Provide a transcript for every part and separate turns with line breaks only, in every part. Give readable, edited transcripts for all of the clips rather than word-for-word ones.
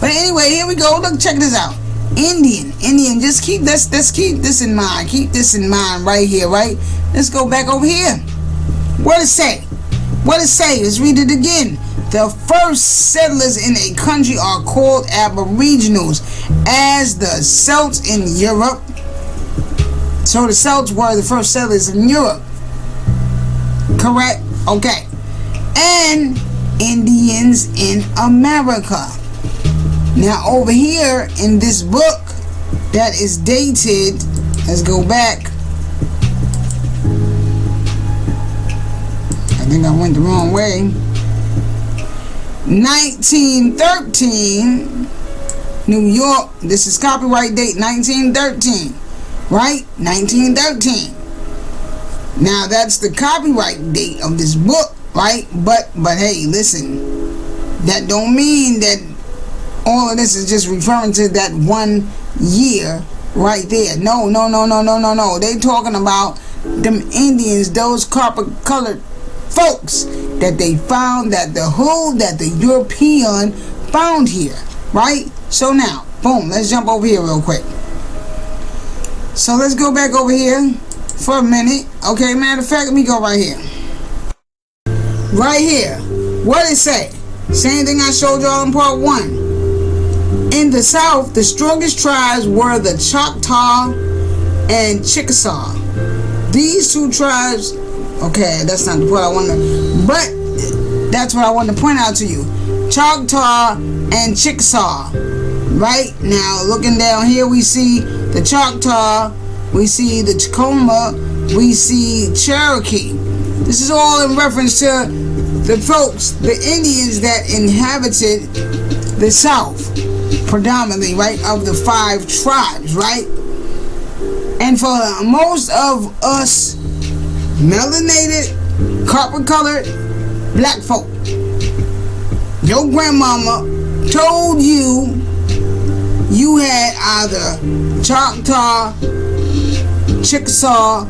But anyway, here we go. Look, check this out. Indian. Just keep this. Let's keep this in mind. Keep this in mind right here, right? Let's go back over here. What it say? Let's read it again. The first settlers in a country are called aboriginals, as the Celts in Europe. So the Celts were the first settlers in Europe. Correct? Okay. And Indians in America. Now over here in this book that is dated, let's go back. I think I went the wrong way. 1913, New York. This is copyright date 1913, right? 1913. Now that's the copyright date of this book, right? But hey, listen, that don't mean that all of this is just referring to that 1 year right there. No. They talking about them Indians, those copper-colored folks that they found, that the European found here, right? So now, boom, let's jump over here real quick. So let's go back over here for a minute. Okay, matter of fact, let me go right here. Right here. What it say? Same thing I showed y'all in part 1. In the South, the strongest tribes were the Choctaw and Chickasaw. These two tribes, okay, that's not the point I want to, but that's what I want to point out to you. Choctaw and Chickasaw. Right? Now, looking down here, we see the Choctaw, we see the Tacoma, we see Cherokee. This is all in reference to the folks, the Indians that inhabited the South, predominantly, right, of the 5 tribes, right? And for most of us melanated, copper-colored black folk, your grandmama told you had either Choctaw, Chickasaw,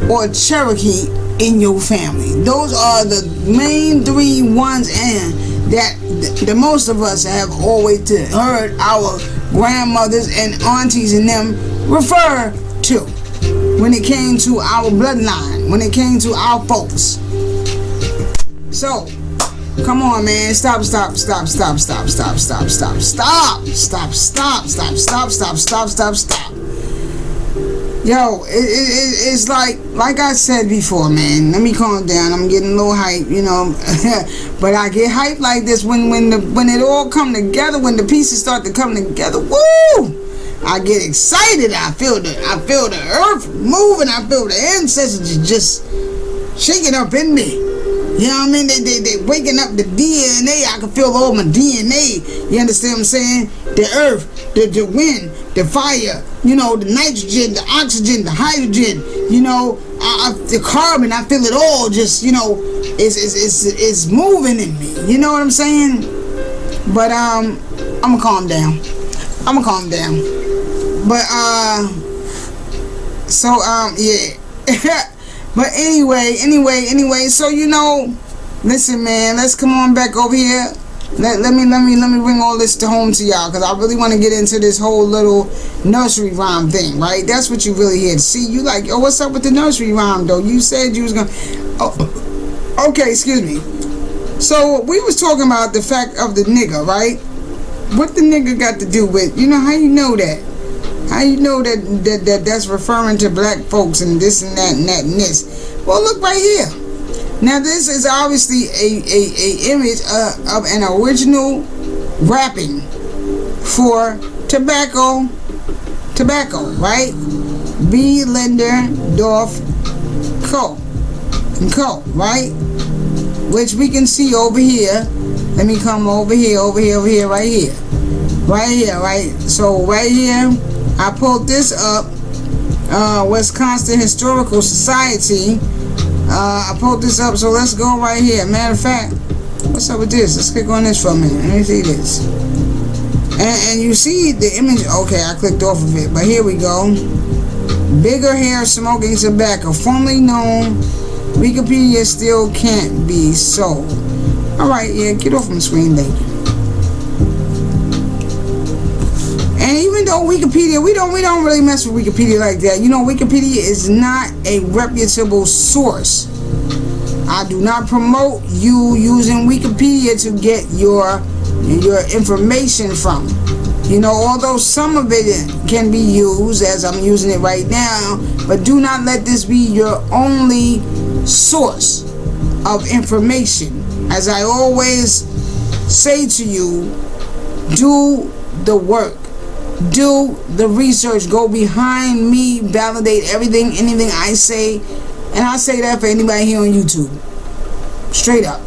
or Cherokee in your family. Those are the main 3 ones, and that the most of us have always heard our grandmothers and aunties and them refer to when it came to our bloodline, when it came to our folks. So come on, man, stop. Yo, it's like I said before, man. Let me calm down. I'm getting a little hype, you know. But I get hyped like this when it all come together, when the pieces start to come together. Woo! I get excited. I feel the earth moving. I feel the ancestors just shaking up in me. You know what I mean? They waking up the DNA. I can feel all my DNA. You understand what I'm saying? The earth, the wind, the fire, you know, the nitrogen, the oxygen, the hydrogen, you know, the carbon. I feel it all just, you know, it's moving in me. You know what I'm saying? But I'm gonna calm down. But yeah. But anyway, so you know, listen, man, let's come on back over here. Let me bring all this to home to y'all, because I really want to get into this whole little nursery rhyme thing, right? That's what you really here to see. You like, oh, what's up with the nursery rhyme, though? You said you was gonna, oh, okay, excuse me. So we was talking about the fact of the nigga, right? What the nigga got to do with, you know, how you know that? How you know that's referring to black folks and this and that and that and this? Well, look right here. Now, this is obviously a image of an original wrapping for tobacco, right? B. Linder, Dorf, Co. and Co. Right? Which we can see over here. Let me come over here, right here. Right? So right here, I pulled this up, Wisconsin Historical Society. I pulled this up, so let's go right here. Matter of fact, what's up with this? Let's click on this for a minute. Let me see this. And you see the image. Okay, I clicked off of it, but here we go. Bigger hair smoking tobacco, formerly known. Wikipedia still can't be sold. Alright, yeah, get off my screen, lady. know, Wikipedia, we don't really mess with Wikipedia like that. You know, Wikipedia is not a reputable source. I do not promote you using Wikipedia to get your information from. You know, although some of it can be used, as I'm using it right now, but do not let this be your only source of information. As I always say to you, do the work. Do the research. Go behind me. Validate anything I say. And I say that for anybody here on YouTube. Straight up.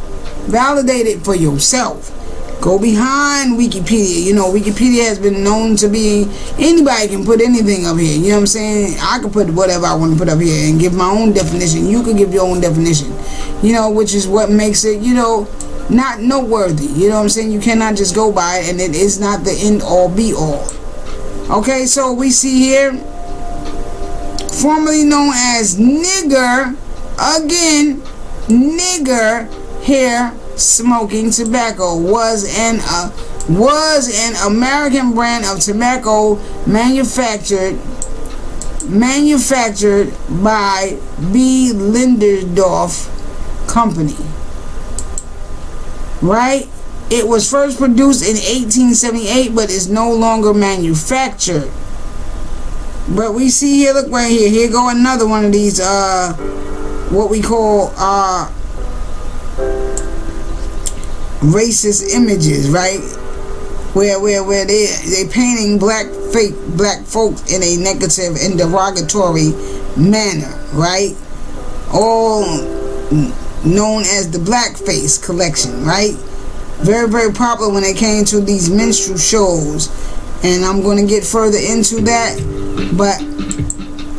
Validate it for yourself. Go behind Wikipedia. You know, Wikipedia has been known to be, anybody can put anything up here. You know what I'm saying? I can put whatever I want to put up here and give my own definition. You can give your own definition. You know, which is what makes it, you know, not noteworthy. You know what I'm saying? You cannot just go by it, and it is not the end all be all. Okay, so we see here, formerly known as nigger, again, nigger hair smoking tobacco was an American brand of tobacco manufactured by B. Linderdorf Company. Right? It was first produced in 1878, but is no longer manufactured. But we see here, look right here. Here go another one of these, what we call racist images, right? Where they painting black folks in a negative and derogatory manner, right? All known as the blackface collection, right? Very, very popular when it came to these minstrel shows, and I'm going to get further into that, but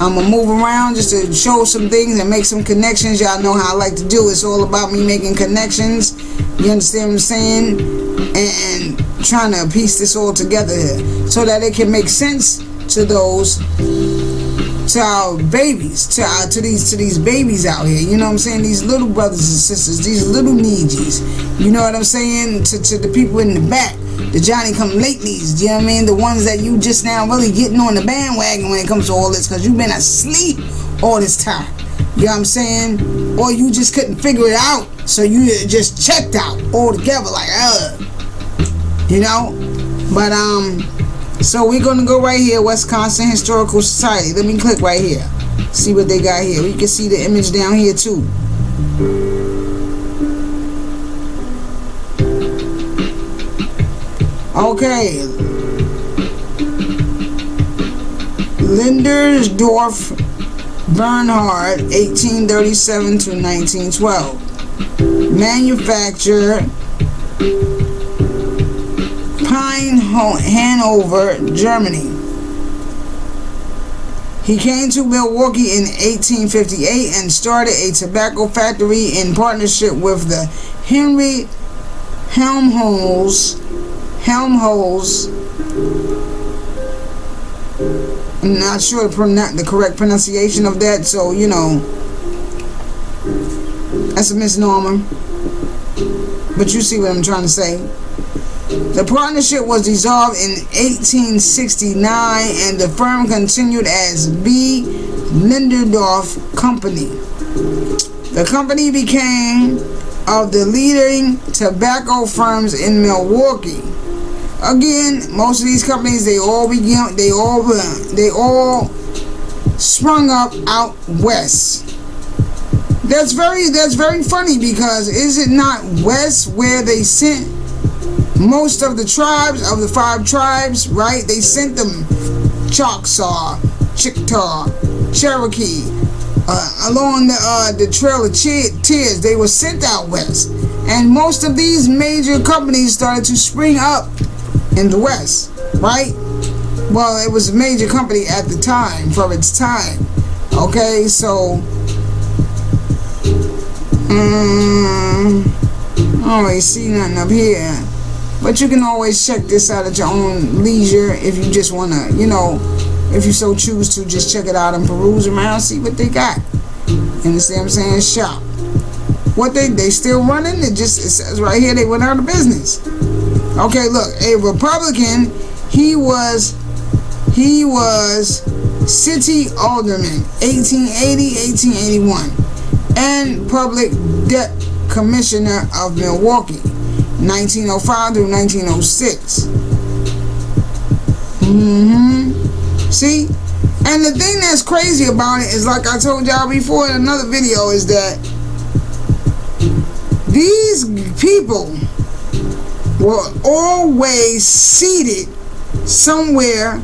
I'm going to move around just to show some things and make some connections. Y'all know how I like to do. It's all about me making connections. You understand what I'm saying? And trying to piece this all together here so that it can make sense to those, to our babies, to these babies out here. You know what I'm saying? These little brothers and sisters, these little needies. You know what I'm saying? To the people in the back, the Johnny come latelys. You know what I mean? The ones that you just now really getting on the bandwagon when it comes to all this, because you've been asleep all this time. You know what I'm saying? Or you just couldn't figure it out, so you just checked out altogether, like, you know? But so we're gonna go right here, Wisconsin Historical Society. Let me click right here. See what they got here. You can see the image down here too. Okay. Lindersdorf Bernhard, 1837 to 1912. Manufacturer, Pine, Hanover, Germany. He came to Milwaukee in 1858 and started a tobacco factory in partnership with the Henry Helmholtz. I'm not sure the correct pronunciation of that, so you know, that's a misnomer. But you see what I'm trying to say. The partnership was dissolved in 1869, and the firm continued as B. Linderdorf Company. The company became of the leading tobacco firms in Milwaukee. Again, most of these companies, they all sprung up out west. That's very funny, because is it not west where they sent most of the tribes, of the 5 tribes, right? They sent them Choctaw, Chickasaw, Cherokee, along the Trail of Tears. They were sent out west, and most of these major companies started to spring up in the west, right? Well, it was a major company at the time, for its time. Okay, so I don't really see nothing up here, but you can always check this out at your own leisure if you just want to, you know, if you so choose to, just check it out and peruse around, see what they got. You understand what I'm saying? Shop. What they still running? It says right here they went out of business. Okay, look, a Republican, he was He was city alderman, 1880-1881, and public debt commissioner of Milwaukee, 1905 through 1906. See? And the thing that's crazy about it is, like I told y'all before in another video, is that these people were always seated somewhere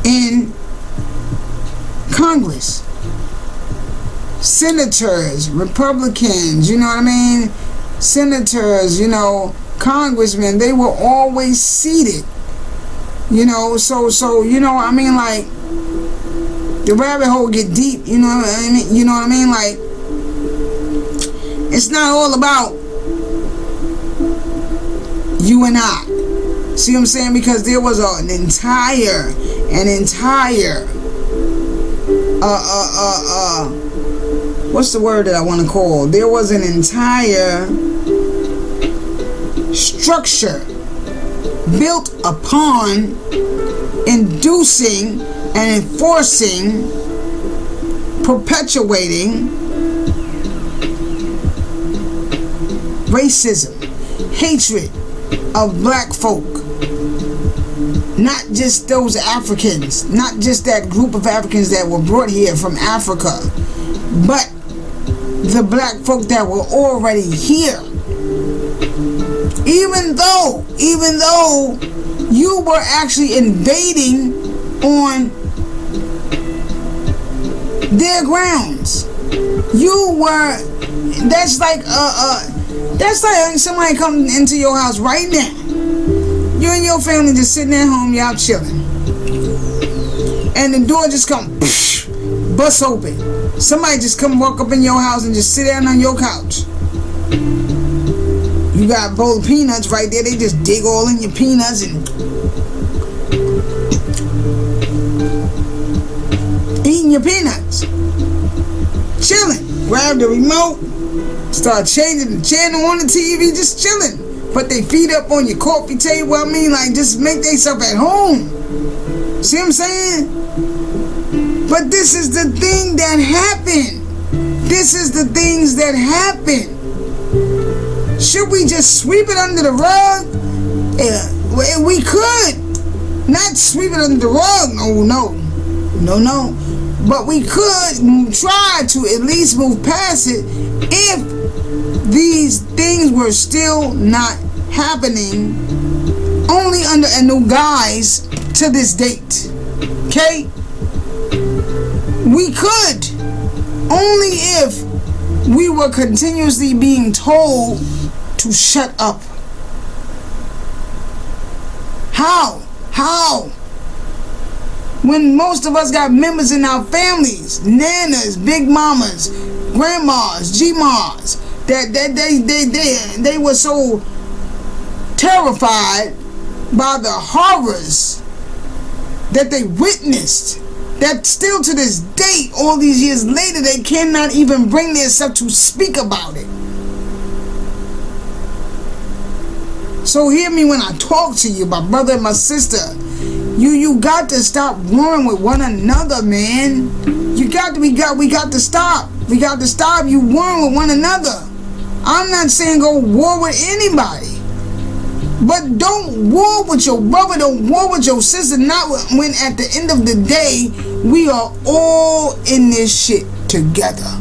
in Congress. Senators, Republicans, you know what I mean? Senators, you know, congressmen, they were always seated. You know, so you know, I mean, like, the rabbit hole get deep, you know what I mean? You know what I mean? Like, it's not all about you and I. See what I'm saying? Because there was an entire what's the word that I want to call? There was an entire structure built upon inducing and enforcing, perpetuating racism, hatred of black folk. Not just those Africans, not just that group of Africans that were brought here from Africa, but the black folk that were already here. Even though you were actually invading on their grounds. That's like somebody coming into your house right now. You and your family just sitting at home, y'all chilling, and the door just come bust open. Somebody just come walk up in your house and just sit down on your couch. You got a bowl of peanuts right there. They just dig all in your peanuts and eating your peanuts. Chilling. Grab the remote. Start changing the channel on the TV. Just chilling. Put their feet up on your coffee table. I mean, like, just make themselves at home. See what I'm saying? But this is the thing that happened. This is the things that happen. Should we just sweep it under the rug? Yeah, we could. Not sweep it under the rug. No. But we could try to at least move past it if these things were still not happening, only under a new guise to this date. Okay? We could, only if we were continuously being told to shut up. How? When most of us got members in our families, nanas, big mamas, grandmas, G-mas, that they were so terrified by the horrors that they witnessed, that still to this day, all these years later, they cannot even bring themselves to speak about it. So hear me when I talk to you, my brother and my sister. You got to stop warring with one another, man. We got to stop. We got to stop you warring with one another. I'm not saying go war with anybody, but don't war with your brother, don't war with your sister, not when at the end of the day, we are all in this shit together.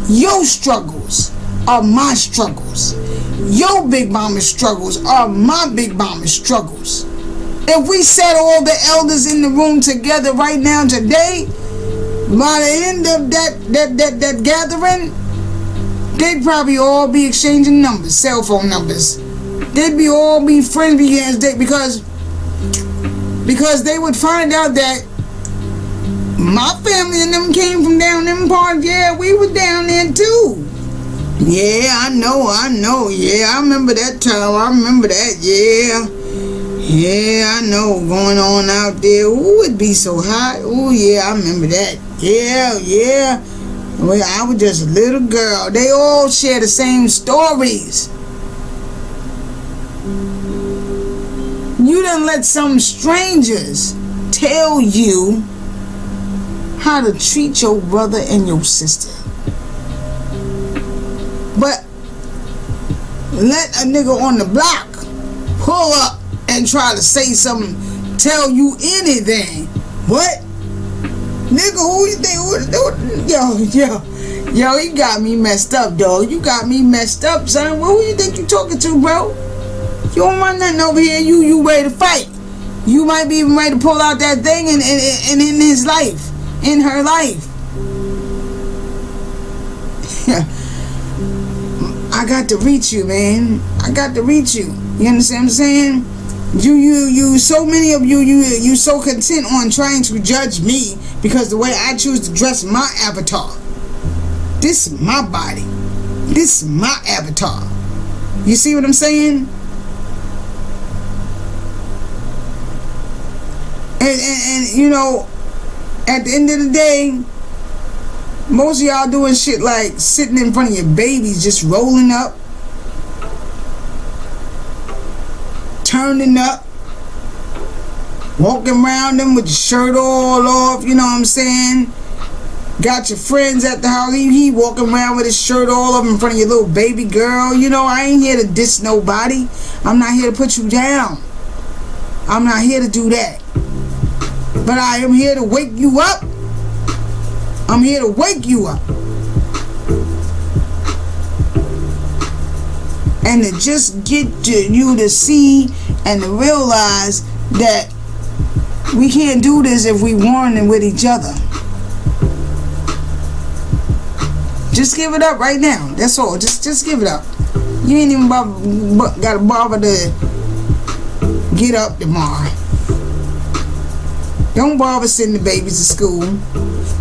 Your struggles are my struggles. Your big mama's struggles are my big mama's struggles. If we set all the elders in the room together right now today, by the end of that gathering, they'd probably all be exchanging numbers, cell phone numbers. They'd all be friends because they would find out that my family and them came from down them parts. Yeah, we were down there too. Yeah, I know. Yeah, I remember that time. I remember that. Yeah, I know going on out there. Ooh, it'd be so hot. Ooh, yeah, I remember that. Yeah. Well, I was just a little girl. They all share the same stories. You done let some strangers tell you how to treat your brother and your sister. But let a nigga on the block pull up and try to say something, tell you anything. What? Nigga, who you think? Yo, you got me messed up, dog. You got me messed up, son. Who you think you talking to, bro? You don't want nothing over here. You ready to fight. You might be even ready to pull out that thing in his life, in her life. I got to reach you, man. I got to reach you. You understand what I'm saying? You so many of you so content on trying to judge me because the way I choose to dress my avatar. This is my body. This is my avatar. You see what I'm saying? And you know, at the end of the day, most of y'all doing shit like sitting in front of your babies, just rolling up, turning up, walking around them with your shirt all off, you know what I'm saying? Got your friends at the house, he walking around with his shirt all off in front of your little baby girl. You know, I ain't here to diss nobody. I'm not here to put you down. I'm not here to do that. But I am here to wake you up. I'm here to wake you up. And to just get you to see and to realize that we can't do this if we warring with each other. Just give it up right now. That's all. Just give it up. You ain't even gotta bother to get up tomorrow. Don't bother sending the babies to school.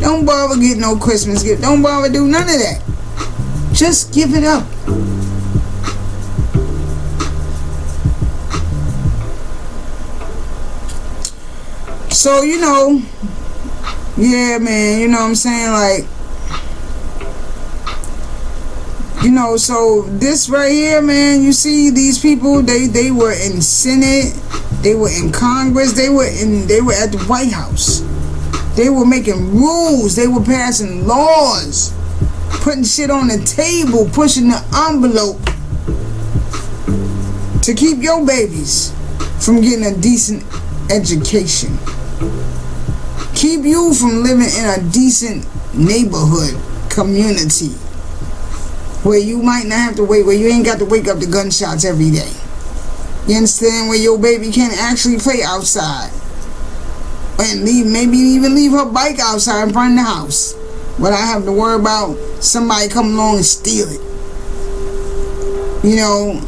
Don't bother getting no Christmas gift. Don't bother do none of that. Just give it up. So, you know, yeah, man, you know what I'm saying? Like, you know, so this right here, man, you see these people, they were in Senate, they were in Congress, they were at the White House. They were making rules, they were passing laws, putting shit on the table, pushing the envelope to keep your babies from getting a decent education. Keep you from living in a decent neighborhood, community, where you might not have to wait, where you ain't got to wake up to gunshots every day. You understand? Where your baby can actually play outside. And maybe even leave her bike outside in front of the house. But I have to worry about somebody coming along and steal it. You know.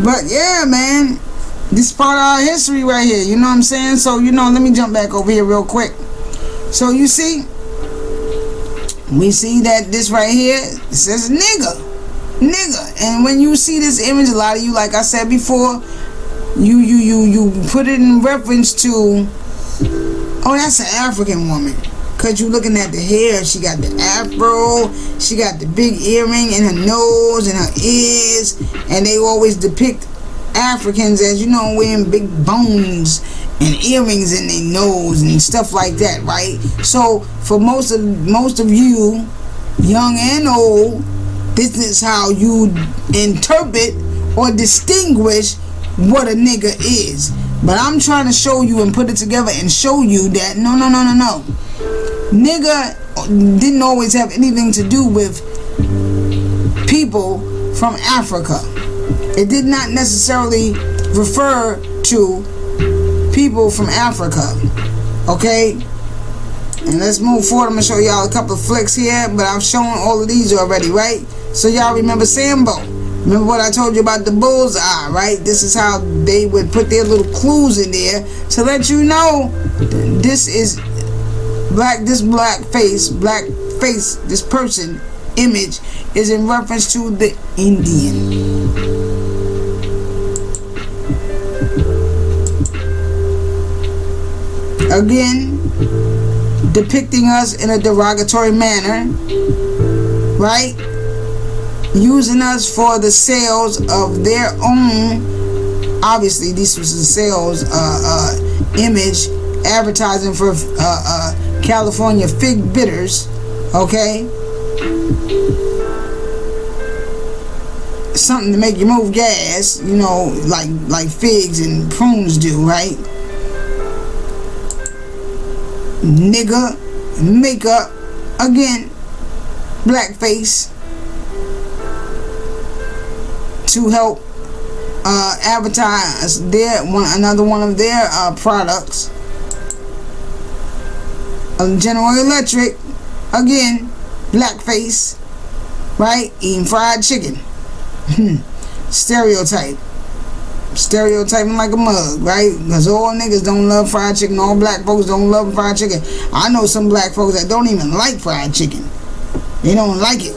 But yeah, man. This is part of our history right here. You know what I'm saying? So, you know, let me jump back over here real quick. So, you see, we see that this right here, it says nigga. Nigga. And when you see this image, a lot of you, like I said before, you put it in reference to, oh, that's an African woman. Because you looking at the hair, she got the afro, she got the big earring in her nose and her ears, and they always depict Africans as, you know, wearing big bones and earrings in their nose and stuff like that, right? So for most of you, young and old, this is how you interpret or distinguish what a nigga is. But I'm trying to show you and put it together and show you that no. Nigga didn't always have anything to do with people from Africa. It did not necessarily refer to people from Africa. Okay? And let's move forward. I'm going to show y'all a couple of flicks here, but I've shown all of these already, right? So y'all remember Sambo. Remember what I told you about the bullseye, right? This is how they would put their little clues in there to let you know this is black, this person image is in reference to the Indian. Again, depicting us in a derogatory manner, right? Using us for the sales of their own obviously this was a sales image advertising for California fig bitters, okay? Something to make you move gas, you know, like figs and prunes do, right? Nigga, makeup, again, blackface, to help advertise another one of their products. General Electric, again, blackface, right? Eating fried chicken. Stereotyping like a mug, right? Because all niggas don't love fried chicken. All black folks don't love fried chicken. I know some black folks that don't even like fried chicken. They don't like it.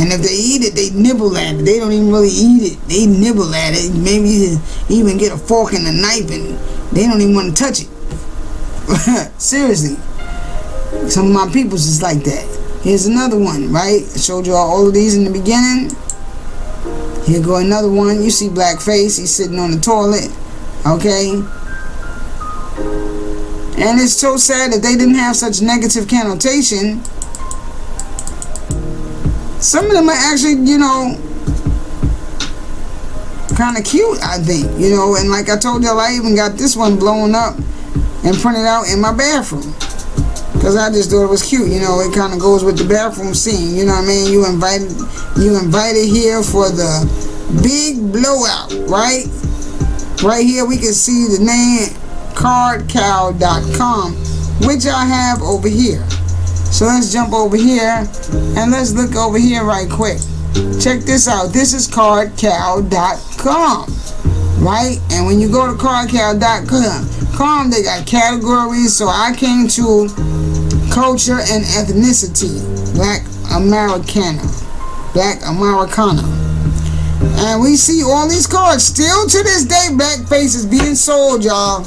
And if they eat it, they nibble at it. They don't even really eat it. They nibble at it. Maybe even get a fork and a knife, and they don't even want to touch it. Seriously. Some of my peoples is like that. Here's another one, right? I showed you all of these in the beginning. Here go another one. You see blackface. He's sitting on the toilet. Okay? And it's so sad that they didn't have such negative connotation. Some of them are actually, you know, kind of cute, I think. You know, and like I told y'all, I even got this one blown up and printed out in my bathroom. Because I just thought it was cute, you know. It kind of goes with the bathroom scene, you know what I mean? You invited here for the big blowout, right? Right here we can see the name cardcow.com, which I have over here. So let's jump over here and let's look over here right quick. Check this out. This is cardcow.com, right? And when you go to cardcow.com, they got categories. So I came to culture and ethnicity, Black Americana. And we see all these cards. Still to this day, blackface is being sold, y'all.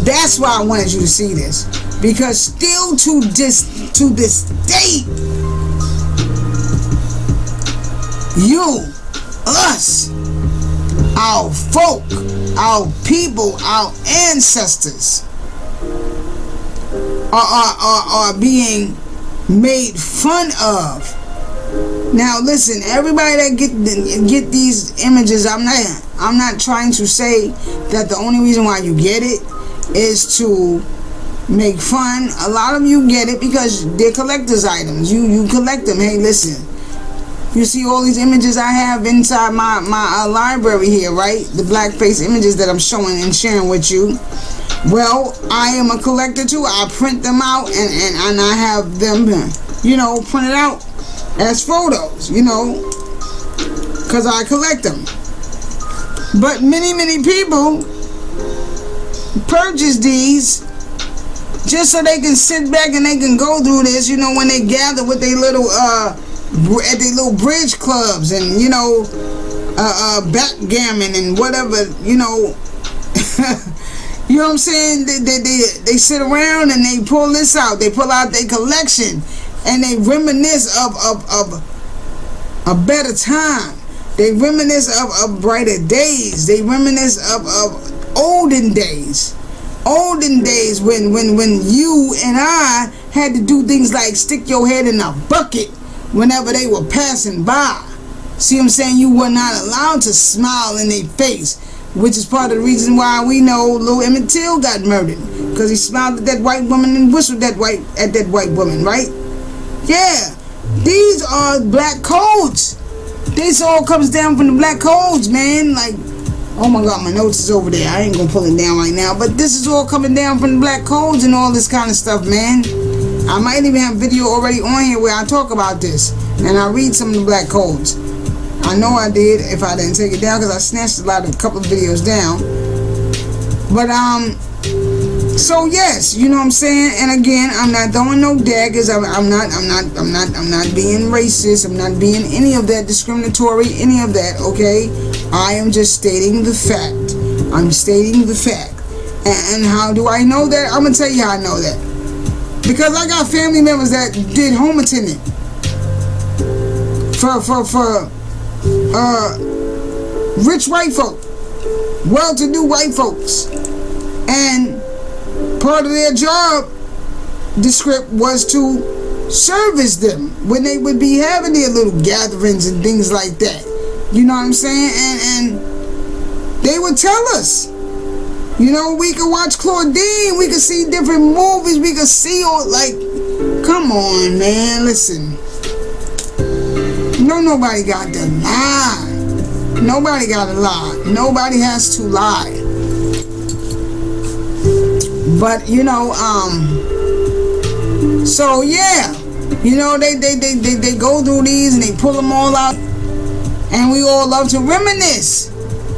That's why I wanted you to see this. Because still to this day, you, us, our folk, our people, our ancestors are being made fun of. Now listen, everybody that get these images, I'm not trying to say that the only reason why you get it is to make fun. A lot of you get it because they're collector's items. You collect them. Hey, listen, you see all these images I have inside my library here, right? The blackface images that I'm showing and sharing with you. Well, I am a collector too. I print them out and I have them, you know, printed out as photos, you know, because I collect them. But many people purchase these just so they can sit back and they can go through this, you know, when they gather with their little at their little bridge clubs and, you know, backgammon and whatever, you know. You know what I'm saying? They sit around and they pull this out. They pull out their collection and they reminisce of a better time. They reminisce of brighter days. They reminisce of olden days. Olden days when you and I had to do things like stick your head in a bucket whenever they were passing by. See what I'm saying? You were not allowed to smile in their face, which is part of the reason why we know Lil Emmett Till got murdered, because he smiled at that white woman and whistled at that white woman, right? Yeah, these are black codes. This all comes down from the black codes, man. Like, oh my God, my notes is over there. I ain't gonna pull it down right now, but this is all coming down from the black codes and all this kind of stuff, man. I might even have video already on here where I talk about this and I read some of the black codes. I know I did if I didn't take it down, because I snatched a couple of videos down. But so yes, you know what I'm saying. And again, I'm not throwing no daggers. I'm not being racist. I'm not being any of that discriminatory, any of that. Okay, I am just stating the fact. I'm stating the fact. And how do I know that? I'm gonna tell you how I know that. Because I got family members that did home attendant for rich white folk, well-to-do white folks, and part of their job, the script was to service them when they would be having their little gatherings and things like that. You know what I'm saying? And they would tell us, you know, we could watch Claudine, we could see different movies, we could see all, like, come on, man, listen. No, nobody got to lie. Nobody got to lie. Nobody has to lie. But, you know, so yeah, you know, they go through these and they pull them all out, and we all love to reminisce.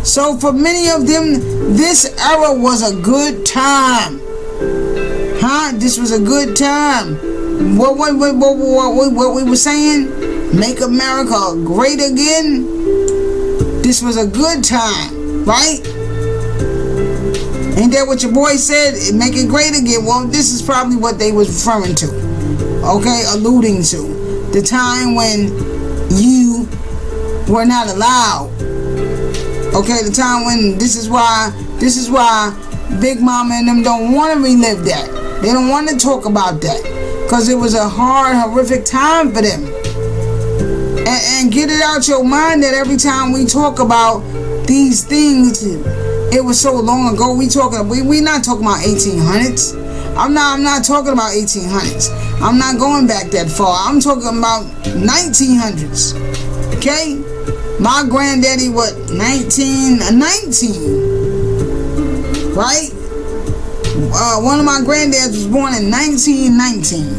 So for many of them, this era was a good time. Huh? This was a good time. What we were saying? Make America great again. This was a good time, right? Ain't that what your boy said? Make it great again. Well, this is probably what they was referring to. Okay, alluding to the time when you were not allowed. Okay, the time when this is why Big Mama and them don't want to relive that. They don't want to talk about that, because it was a hard, horrific time for them. And get it out your mind that every time we talk about these things, it was so long ago. We not talking about 1800s. I'm not talking about 1800s. I'm not going back that far. I'm talking about 1900s. Okay? My granddaddy, what, 1919, right? One of my granddads was born in 1919.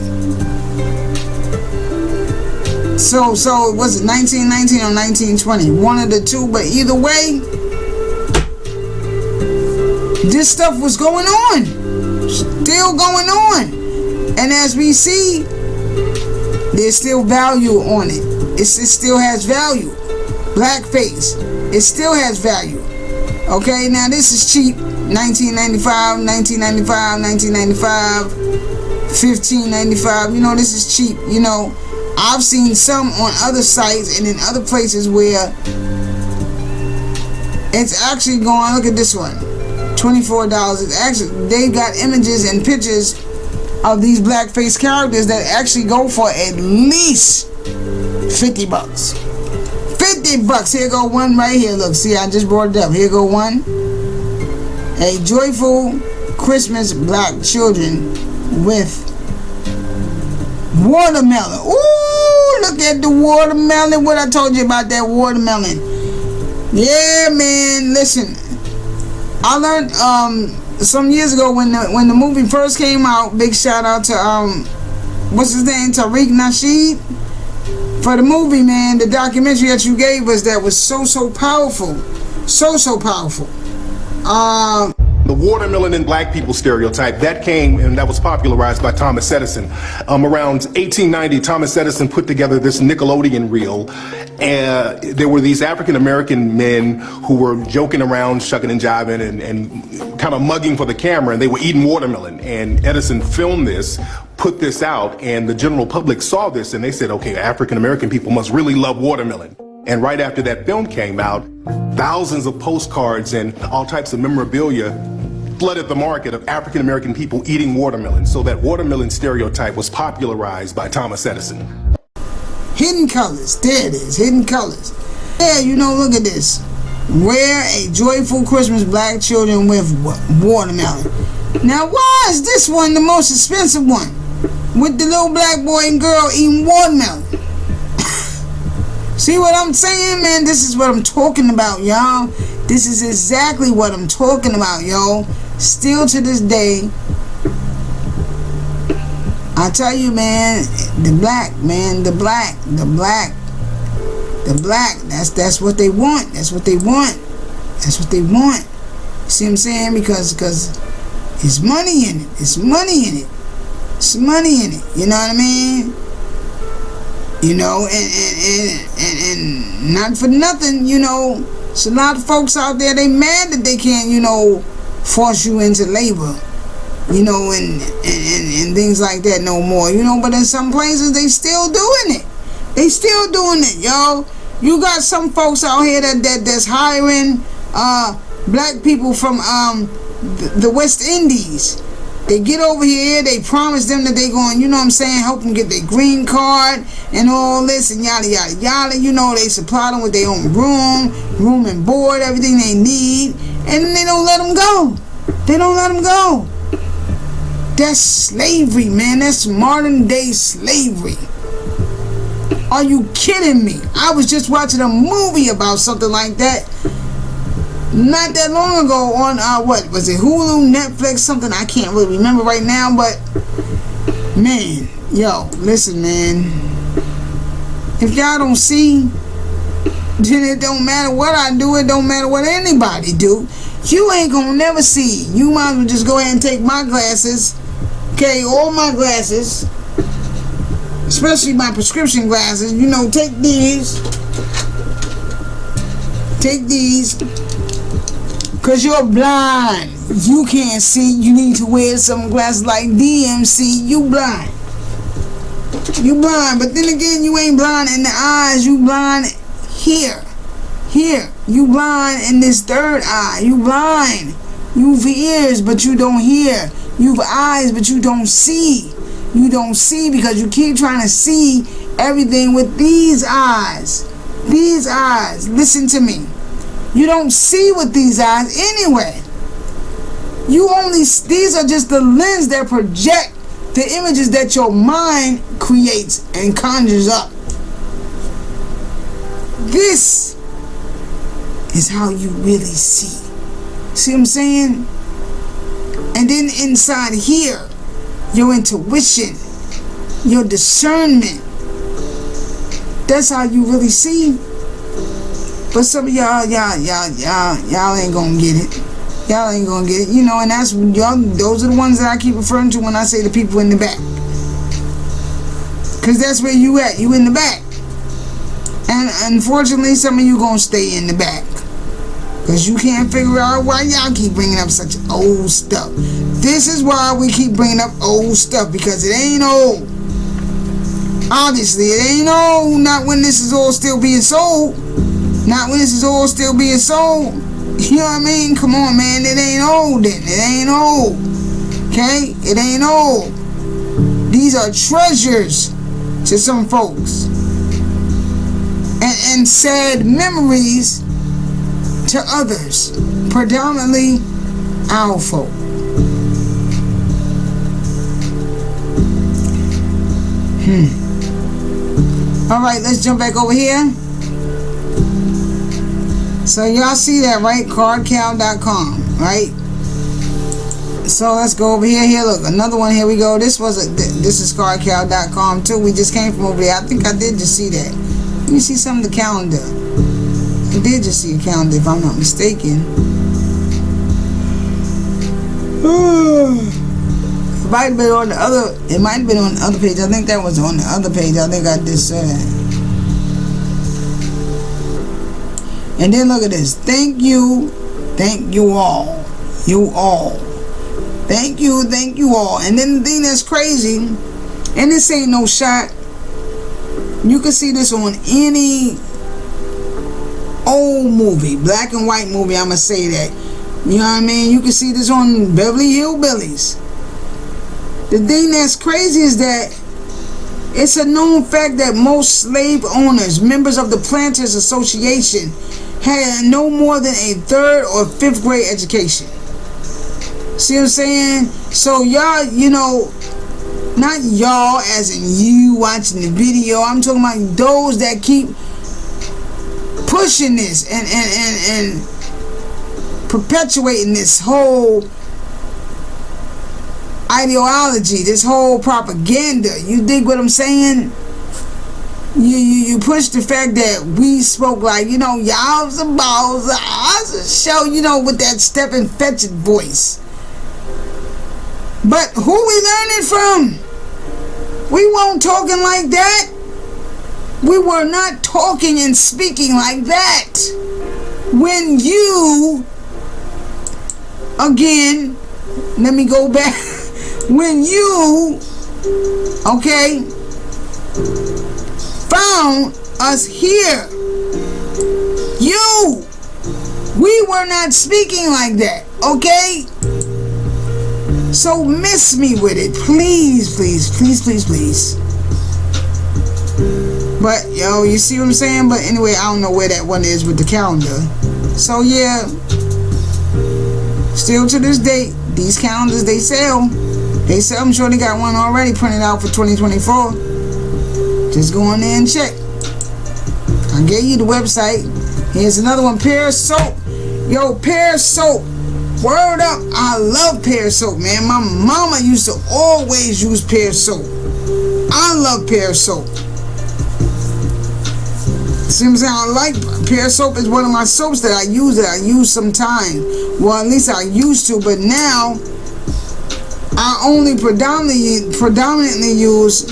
So was it 1919 or 1920? One of the two, but either way, this stuff was going on. Still going on. And as we see, there's still value on it. It still has value. Blackface, it still has value. Okay, now this is cheap. 1995, 1595. You know, this is cheap. You know, I've seen some on other sites and in other places where it's actually going, look at this one, $24. It's actually, they got images and pictures of these blackface characters that actually go for at least $50. $50. Here go one right here. Look, see, I just brought it up. Here go one. A joyful Christmas, black children with watermelon. Ooh, look at the watermelon. What I told you about that watermelon. Yeah, man. Listen, I learned some years ago when the movie first came out. Big shout out to what's his name, Tariq Nasheed, for the movie, man. The documentary that you gave us that was so powerful, so powerful.
The watermelon in black people stereotype, that came and that was popularized by Thomas Edison. Around 1890, Thomas Edison put together this Nickelodeon reel. There were these African-American men who were joking around, shucking and jiving and kind of mugging for the camera, and they were eating watermelon. And Edison filmed this, put this out, and the general public saw this, and they said, okay, African-American people must really love watermelon. And right after that film came out, thousands of postcards and all types of memorabilia flooded the market of African-American people eating watermelon. So that watermelon stereotype was popularized by Thomas Edison.
Hidden colors. There it is. Hidden colors. Yeah, you know, look at this. Wear a joyful Christmas, black children with watermelon. Now, why is this one the most expensive one? With the little black boy and girl eating watermelon. See what I'm saying, man? This is what I'm talking about, y'all. This is exactly what I'm talking about, yo. Still to this day, I tell you, man, the black, man, the black, that's what they want. That's what they want. That's what they want. See what I'm saying? Because it's money in it. It's money in it. It's money in it. You know what I mean? You know, and not for nothing, you know, there's a lot of folks out there, they mad that they can't, you know, force you into labor, you know, and things like that no more, you know, but in some places they still doing it. They still doing it, yo. You got some folks out here that's hiring black people from the West Indies. They get over here, they promise them that they going, you know what I'm saying, help them get their green card and all this and yada yada yada. You know, they supply them with their own room and board, everything they need, and then they don't let them go. They don't let them go. That's slavery, man. That's modern day slavery. Are you kidding me? I was just watching a movie about something like that not that long ago on what was it, Hulu, Netflix, something I can't really remember right now, but man, yo, listen, man, if y'all don't see, then it don't matter what I do, it don't matter what anybody do. You ain't gonna never see. You might as well just go ahead and take my glasses, okay, all my glasses, especially my prescription glasses, you know, take these, because you're blind. You can't see. You need to wear some glasses like DMC. You blind. You blind. But then again, you ain't blind in the eyes. You blind here. Here. You blind in this third eye. You blind. You've ears, but you don't hear. You've eyes, but you don't see. You don't see because you keep trying to see everything with these eyes. These eyes. Listen to me. You don't see with these eyes anyway. These are just the lens that project the images that your mind creates and conjures up. This is how you really see. See what I'm saying? And then inside here, your intuition, your discernment, that's how you really see. But some of y'all ain't gonna get it. Y'all ain't gonna get it. You know, and that's y'all. Those are the ones that I keep referring to when I say the people in the back. Cause that's where you at. You in the back. And unfortunately, some of you gonna stay in the back. Cause you can't figure out why y'all keep bringing up such old stuff. This is why we keep bringing up old stuff, because it ain't old. Obviously, it ain't old. Not when this is all still being sold. Not when this is all still being sold. You know what I mean? Come on, man. It ain't old then. It ain't old. Okay? It ain't old. These are treasures to some folks. And sad memories to others. Predominantly our folk. Alright, let's jump back over here. So y'all see that, right? Cardcow.com, right? So let's go over here. Here, look, another one. Here we go. This is cardcow.com too. We just came from over there. I think I did just see that. Let me see some of the calendar. I did just see a calendar, if I'm not mistaken. It might have been on the other. It might have been on the other page. I think that was on the other page. I think I just said it. And then look at this. Thank you all. You all. Thank you all. And then the thing that's crazy, and this ain't no shot. You can see this on any old movie, black and white movie, I'ma say that. You know what I mean? You can see this on Beverly Hillbillies. The thing that's crazy is that it's a known fact that most slave owners, members of the Planters Association, had no more than a 3rd or 5th grade education. See what I'm saying? So y'all, you know, not y'all as in you watching the video, I'm talking about those that keep pushing this and perpetuating this whole ideology, this whole propaganda. You dig what I'm saying? You push the fact that we spoke like, you know, y'all's the balls, I's a show, you know, with that Stephen Fetchit voice. But who we learning from? We weren't talking like that. We were not talking and speaking like that. When you, again, let me go back. When you, okay, found us here you. We were not speaking like that, okay? So miss me with it, please, please, please, please, please. But, yo, you see what I'm saying? But anyway, I don't know where that one is with the calendar. So, yeah. Still to this date, these calendars, they sell. They sell. I'm sure they got one already printed out for 2024. Just go in there and check. I gave you the website. Here's another one, Pear Soap. Yo, Pear Soap. Word up. I love Pear Soap, man. My mama used to always use Pear Soap. I love Pear Soap. See what I'm saying? I like Pear Soap. Is one of my soaps that I use sometime. Well, at least I used to, but now I only predominantly use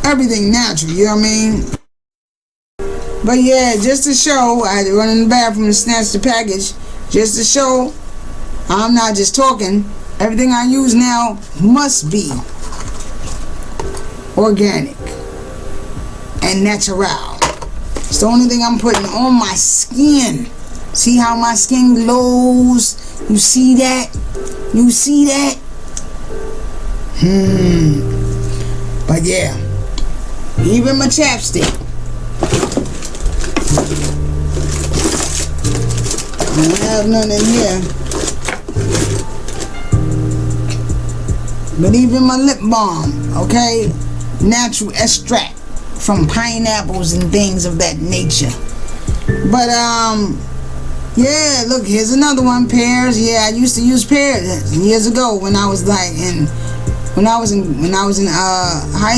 everything natural, you know what I mean? But yeah, just to show, I had to run in the bathroom and snatch the package, just to show I'm not just talking. Everything I use now must be organic and natural. It's the only thing I'm putting on my skin. See how my skin glows? You see that? You see that? But yeah, even my chapstick. I don't have none in here. But even my lip balm, okay? Natural extract from pineapples and things of that nature. But yeah, look, here's another one, pears. Yeah, I used to use pears years ago when I was like in high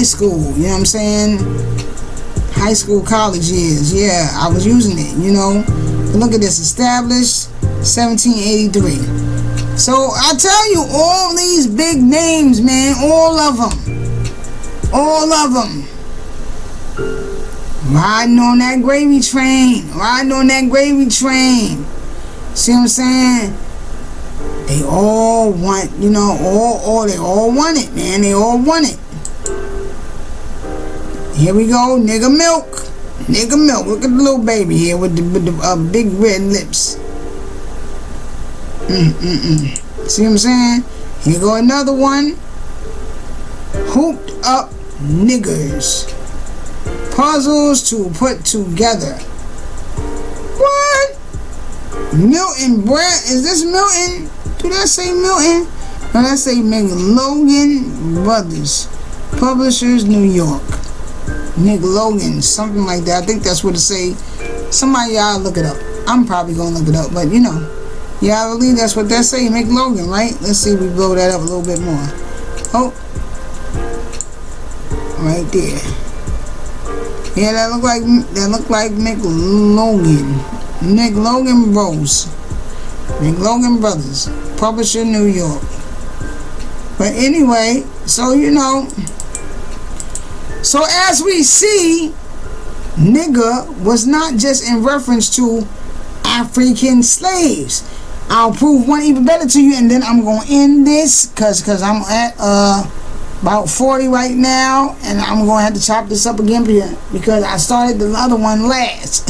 school, you know what I'm saying? High school, college years. Yeah, I was using it, you know. But look at this, established 1783. So I tell you, all these big names, man, all of them. Riding on that gravy train. See what I'm saying? They all want, you know, they all want it, man. They all want it. Here we go, nigga milk. Look at the little baby here with the big red lips. See what I'm saying? Here go another one. Hooped up niggers. Puzzles to put together. What? Milton Brad? Is this Milton? Did I say Milton? No, I say McLogan Brothers. Publishers, New York. McLogan, something like that. I think that's what it say. Somebody, y'all look it up. I'm probably gonna look it up, but you know. Yeah, I believe that's what that say. McLogan, right? Let's see if we blow that up a little bit more. Oh. Right there. Yeah, that look like McLogan. McLogan Bros. McLogan Brothers. Publisher, New York. But anyway, so you know. So as we see, nigger was not just in reference to African slaves. I'll prove one even better to you, and then I'm going to end this because I'm at about 40 right now, and I'm going to have to chop this up again because I started the other one last.